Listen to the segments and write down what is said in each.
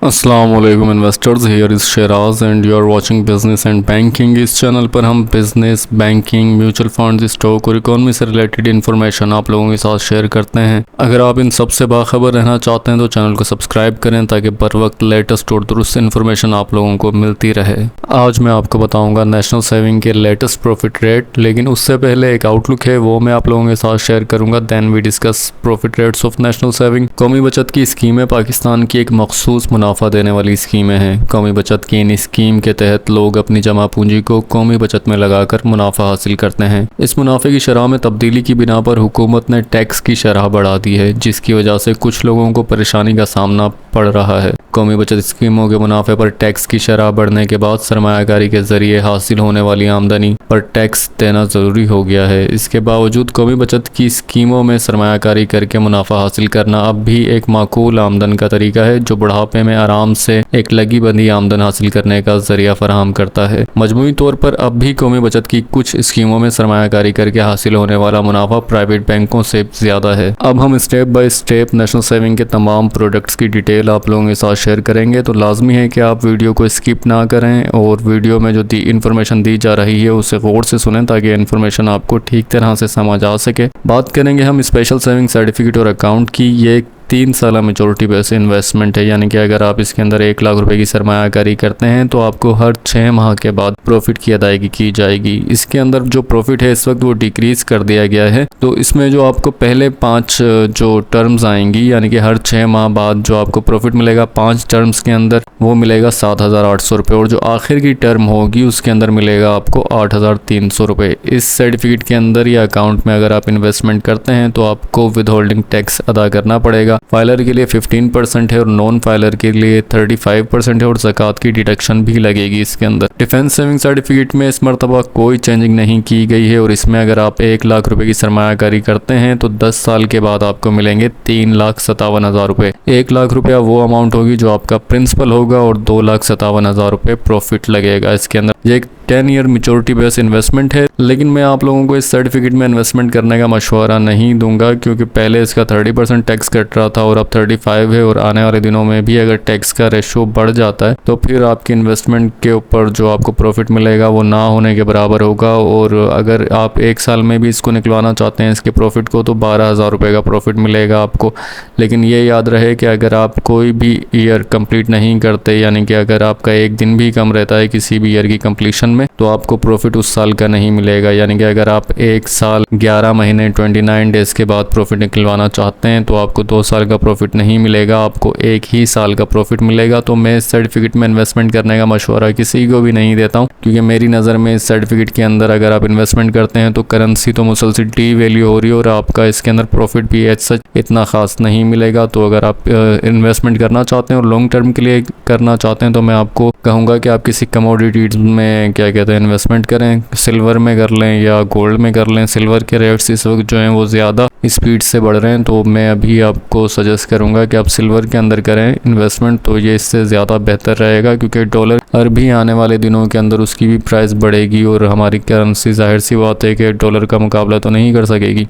अस्सलाम वालेकुम investors, here is Sheraz and you are watching business and banking. इस channel पर हम business, banking, mutual funds, stock और इकोनॉमी से रिलेटेड इन्फॉर्मेशन आप लोगों के साथ शेयर करते हैं। अगर आप इन सबसे बाखबर रहना चाहते हैं तो चैनल को सब्सक्राइब करें ताकि बर वक्त लेटेस्ट और दुरुस्त इन्फॉर्मेशन आप लोगों को मिलती रहे। आज मैं आपको बताऊँगा नेशनल सेविंग के लेटेस्ट प्रॉफिट रेट, लेकिन उससे पहले एक आउटलुक है वो मैं आप लोगों के साथ शेयर करूँगा। Then we discuss profit rates of national saving. कौमी बचत की स्कीमें पाकिस्तान की एक मखसूस मुनाफा देने वाली स्कीमें हैं। कौमी बचत की इन स्कीम के तहत लोग अपनी जमा पूंजी को कौमी बचत में लगाकर मुनाफा हासिल करते हैं। इस मुनाफे की शरह में तब्दीली की बिना पर हुकूमत ने टैक्स की शरह बढ़ा दी है, जिसकी वजह से कुछ लोगों को परेशानी का सामना पड़ रहा है। कौमी बचत स्कीमों के मुनाफे पर टैक्स की शरह बढ़ने के बाद सरमायाकारी के जरिए हासिल होने वाली आमदनी पर टैक्स देना जरूरी हो गया है। इसके बावजूद कौमी बचत की स्कीमों में सरमायाकारी करके मुनाफा हासिल करना अब भी एक माकूल आमदन का तरीका है, जो बुढ़ापे में आराम से एक लगी बंदी आमदन हासिल करने का जरिया फराहम करता है। मजमूई तौर पर अब भी कौमी बचत की कुछ स्कीमों में सरमायाकारी करके हासिल होने वाला मुनाफा प्राइवेट बैंकों से ज्यादा है। अब हम step by step national saving के तमाम प्रोडक्ट्स की डिटेल आप लोगों के साथ शेयर करेंगे, तो लाजमी है कि आप वीडियो को स्किप ना करें और वीडियो में जो इन्फॉर्मेशन दी जा रही है उसे गौर से सुनें ताकि इन्फॉर्मेशन आपको ठीक तरह से समझ आ सके। बात करेंगे हम स्पेशल सेविंग सर्टिफिकेट और अकाउंट की। ये 3 साल मेचोरिटी बेस इन्वेस्टमेंट है, यानी कि अगर आप इसके अंदर 1 लाख रुपए की सरमायाकारी करते हैं तो आपको हर 6 माह के बाद प्रॉफिट की अदायगी की जाएगी। इसके अंदर जो प्रॉफिट है इस वक्त वो डिक्रीज कर दिया गया है, तो इसमें जो आपको पहले 5 जो टर्म्स आएंगी, यानी कि हर 6 माह बाद जो आपको प्रॉफिट मिलेगा 5 टर्म्स के अंदर वो मिलेगा 7,800 रुपये, और जो आखिर की टर्म होगी उसके अंदर मिलेगा आपको 8,300 रुपये। इस सर्टिफिकेट के अंदर या अकाउंट में अगर आप इन्वेस्टमेंट करते हैं तो आपको विद होल्डिंग टैक्स अदा करना पड़ेगा। फाइलर के लिए 15% है और नॉन फाइलर के लिए 35% है, और ज़कात की डिडक्शन भी लगेगी इसके अंदर। डिफेंस सेविंग सर्टिफिकेट में इस मरतबा कोई चेंजिंग नहीं की गई है, और इसमें अगर आप 1 लाख रुपए की सरमायाकारी करते हैं तो 10 साल के बाद आपको मिलेंगे 3,57,000 रुपये। 1 लाख रुपया वो अमाउंट होगी जो आपका प्रिंसिपल होगा और 2,57,000 रुपये प्रॉफिट लगेगा इसके अंदर। ये एक 10 ईयर मेचोरिटी बेस इन्वेस्टमेंट है, लेकिन मैं आप लोगों को इस सर्टिफिकेट में इन्वेस्टमेंट करने का मशवरा नहीं दूंगा, क्योंकि पहले इसका 30% टैक्स कट रहा था और अब 35 है, और आने वाले दिनों में भी अगर टैक्स का रेशो बढ़ जाता है तो फिर आपकी इन्वेस्टमेंट के ऊपर जो आपको प्रॉफिट मिलेगा वो ना होने के बराबर होगा। और अगर आप 1 साल में भी इसको निकलवाना चाहते हैं इसके प्रॉफिट को, तो 12,000 रुपये का प्रॉफिट मिलेगा आपको। लेकिन ये याद रहे कि अगर आप कोई भी ईयर कंप्लीट नहीं करते, यानी कि अगर आपका 1 दिन भी कम रहता है किसी भी ईयर की कंप्लीशन में, तो आपको प्रॉफिट उस साल का नहीं मिलेगा। यानी कि अगर आप 1 साल 11 महीने 29 डेज के बाद प्रॉफिट निकलवाना चाहते हैं तो आपको 2 साल का प्रॉफिट नहीं मिलेगा, आपको 1 ही साल का प्रॉफिट मिलेगा। तो मैं इस सर्टिफिकेट में इन्वेस्टमेंट करने का मशवरा किसी को भी नहीं देता हूँ, क्योंकि मेरी नज़र में इस सर्टिफिकेट के अंदर अगर आप इन्वेस्टमेंट करते हैं तो करेंसी तो मुसलसल डी वैल्यू हो रही है और आपका इसके अंदर प्रॉफिट भी एज सच इतना खास नहीं मिलेगा। तो अगर आप इन्वेस्टमेंट करना चाहते हैं और लॉन्ग टर्म के लिए करना चाहते हैं तो मैं आपको कहूँगा कि आप किसी कमोडिटीज में क्या कहते हैं इन्वेस्टमेंट करें। सिल्वर में कर लें या गोल्ड में कर लें। सिल्वर के रेट्स इस वक्त जो हैं वो ज़्यादा स्पीड से बढ़ रहे हैं, तो मैं अभी आपको सजेस्ट करूंगा कि आप सिल्वर के अंदर करें इन्वेस्टमेंट, तो ये इससे ज़्यादा बेहतर रहेगा, क्योंकि डॉलर और भी आने वाले दिनों के अंदर उसकी भी प्राइस बढ़ेगी और हमारी करेंसी जाहिर सी बात है कि डॉलर का मुकाबला तो नहीं कर सकेगी।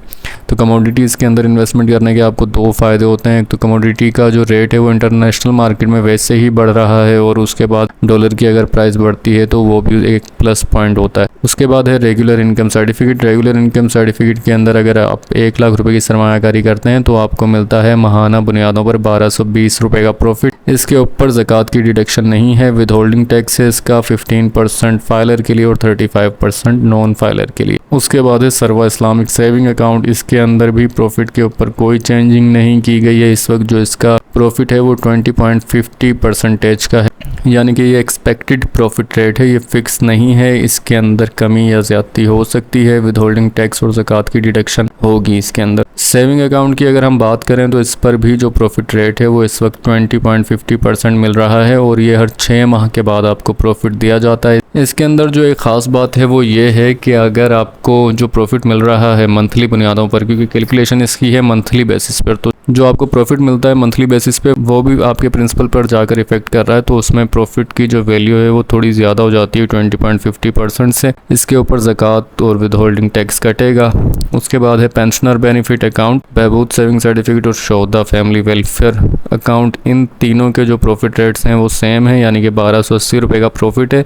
तो कमोडिटीज़ के अंदर इन्वेस्टमेंट करने के आपको 2 फ़ायदे होते हैं। एक तो कमोडिटी का जो रेट है वो इंटरनेशनल मार्केट में वैसे ही बढ़ रहा है, और उसके बाद डॉलर की अगर प्राइस बढ़ती है तो वो भी एक प्लस पॉइंट होता है। उसके बाद है regular income certificate. Regular income certificate के अंदर अगर आप 1 लाख रुपए की सरमायाकारी करते हैं तो आपको मिलता है माहाना बुनियादों पर 1220 रुपये का प्रॉफिट। इसके ऊपर ज़कात की डिडक्शन नहीं है। विद होल्डिंग टैक्स है इसका 15% फाइलर के लिए और 35% नॉन फाइलर के लिए। उसके बाद है सर्वा इस्लामिक सेविंग अकाउंट। इसके अंदर भी प्रॉफिट के ऊपर कोई चेंजिंग नहीं की गई है। इस वक्त जो इसका प्रॉफिट है वो 20.50% का है, यानी कि ये एक्सपेक्टेड प्रॉफिट रेट है, ये फिक्स नहीं है। इसके अंदर कमी या ज़्यादती हो सकती है। विद होल्डिंग टैक्स और ज़कात की डिडक्शन होगी इसके अंदर। सेविंग अकाउंट की अगर हम बात करें तो इस पर भी जो प्रॉफिट रेट है वो इस वक्त 20.50% मिल रहा है, और ये हर 6 माह के बाद आपको प्रॉफिट दिया जाता है। इसके अंदर जो एक ख़ास बात है वो ये है कि अगर आपको जो प्रॉफिट मिल रहा है मंथली बुनियादों पर, क्योंकि कैलकुलेशन इसकी है मंथली बेसिस पर, तो जो आपको प्रॉफिट मिलता है मंथली बेसिस पे वो भी आपके प्रिंसिपल पर जाकर इफेक्ट कर रहा है, तो उसमें प्रॉफिट की जो वैल्यू है वो थोड़ी ज़्यादा हो जाती है 20.50% से। इसके ऊपर ज़कात और विद होल्डिंग टैक्स कटेगा। उसके बाद है पेंशनर बेनिफिट अकाउंट, बहबूद सेविंग सर्टिफिकेट और शोहदा फैमिली वेलफेयर अकाउंट। इन तीनों के जो प्रॉफिट रेट्स हैं वो सेम है, यानी कि 1280 रुपये का प्रॉफिट है।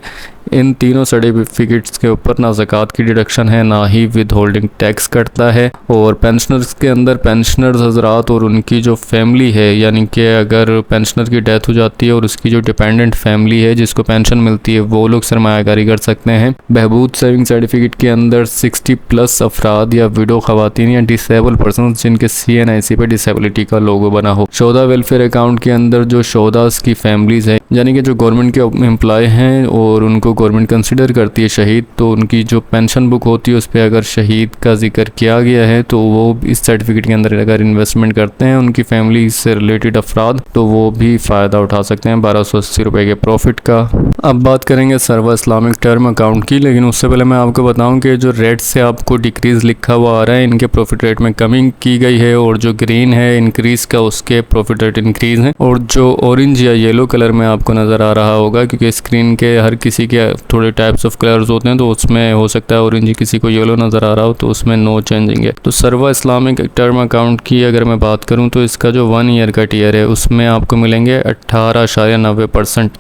इन तीनों सर्टिफिकेट्स के ऊपर ना ज़कात की डिडक्शन है, ना ही विद होल्डिंग टैक्स कटता है। और पेंशनर्स के अंदर पेंशनर्स हजरात और उनकी जो फैमिली है, यानी कि अगर पेंशनर की डेथ हो जाती है और उसकी जो डिपेंडेंट फैमिली है जिसको पेंशन मिलती है, वो लोग सरमायाकारी कर सकते हैं। बहबूद सेविंग सर्टिफिकेट के अंदर 60+ अफराद या विडो खवातीन या डिसेबल पर्सन जिनके CNIC पे डिसेबिलिटी का लोगो बना हो। शोहदा वेलफेयर अकाउंट के अंदर जो शोहदास की फैमिलीज है, यानी कि जो गवर्नमेंट के एम्प्लॉय हैं और उनको गवर्नमेंट कंसिडर करती है शहीद, तो उनकी जो पेंशन बुक होती है उस पर अगर शहीद का जिक्र किया गया है तो वो इस सर्टिफिकेट के अंदर अगर इन्वेस्टमेंट करते हैं उनकी फैमिली से रिलेटेड अफराद, तो वो भी फ़ायदा उठा सकते हैं 1280 रुपये के प्रॉफिट का। अब बात करेंगे सर्वा इस्लामिक टर्म अकाउंट की, लेकिन उससे पहले मैं आपको बताऊं कि जो रेट से आपको डिक्रीज़ लिखा हुआ आ रहा है, इनके प्रॉफिट रेट में कमी की गई है, और जो ग्रीन है इंक्रीज़ का, उसके प्रॉफिट रेट इंक्रीज़ है। और जो ऑरेंज या येलो कलर में आपको नज़र आ रहा होगा, क्योंकि स्क्रीन के हर किसी के थोड़े टाइप्स ऑफ कलर्स होते हैं, तो उसमें हो सकता है ऑरेंज किसी को येलो नज़र आ रहा हो, तो उसमें नो चेंजिंग है। तो सर्वा इस्लामिक टर्म अकाउंट की अगर मैं बात करूं तो इसका जो 1 ईयर का टीयर है उसमें आपको मिलेंगे 18.90%,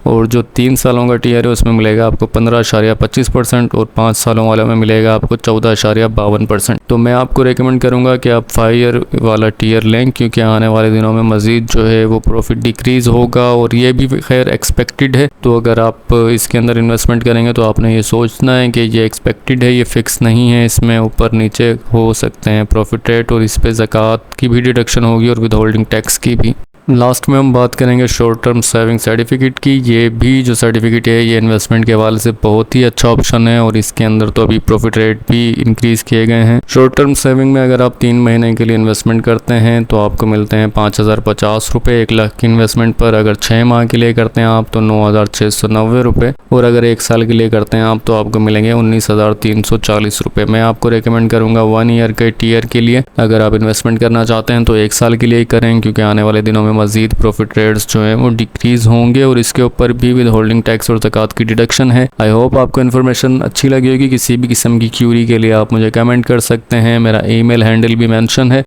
और जो 3 सालों का टीयर है उसमें मिलेगा आपको 15.25%, और 5 सालों वाला में मिलेगा आपको 14.52%। तो मैं आपको रेकमेंड करूंगा कि आप 5 ईयर वाला टीयर लें, क्योंकि आने वाले दिनों में मज़ीद जो है वो प्रॉफिट डिक्रीज़ होगा, और ये भी खैर एक्सपेक्टेड है। तो अगर आप इसके अंदर इन्वेस्टमेंट करेंगे तो आपने ये सोचना है कि ये एक्सपेक्टेड है, ये फ़िक्स नहीं है, इसमें ऊपर नीचे हो सकते हैं प्रॉफिट रेट, और इस पर ज़कात की भी डिडक्शन होगी और विद होल्डिंग टैक्स की भी। लास्ट में हम बात करेंगे शॉर्ट टर्म सेविंग सर्टिफिकेट की। ये भी जो सर्टिफिकेट है ये इन्वेस्टमेंट के हवाले से बहुत ही अच्छा ऑप्शन है, और इसके अंदर तो अभी प्रॉफिट रेट भी इंक्रीज़ किए गए हैं। शॉर्ट टर्म सेविंग में अगर आप 3 महीने के लिए इन्वेस्टमेंट करते हैं तो आपको मिलते हैं 5050 रुपये 1 लाख की इन्वेस्टमेंट पर। अगर 6 माह के लिए करते हैं आप तो 9690 रुपये, और अगर 1 साल के लिए करते हैं आप तो आपको मिलेंगे 19340 रुपये। मैं आपको रिकमेंड करूँगा 1 ईयर के टीयर के लिए अगर आप इन्वेस्टमेंट करना चाहते हैं तो 1 साल के लिए ही करें, क्योंकि आने वाले दिनों में मजीद प्रॉफिट रेट्स जो है वो डिक्रीज होंगे, और इसके ऊपर भी विद होल्डिंग टैक्स और ज़कात की डिडक्शन है। आई होप आपको इन्फॉर्मेशन अच्छी लगी होगी। किसी भी किस्म की क्यूरी के लिए आप मुझे कमेंट कर सकते हैं, मेरा ईमेल हैंडल भी मेंशन है।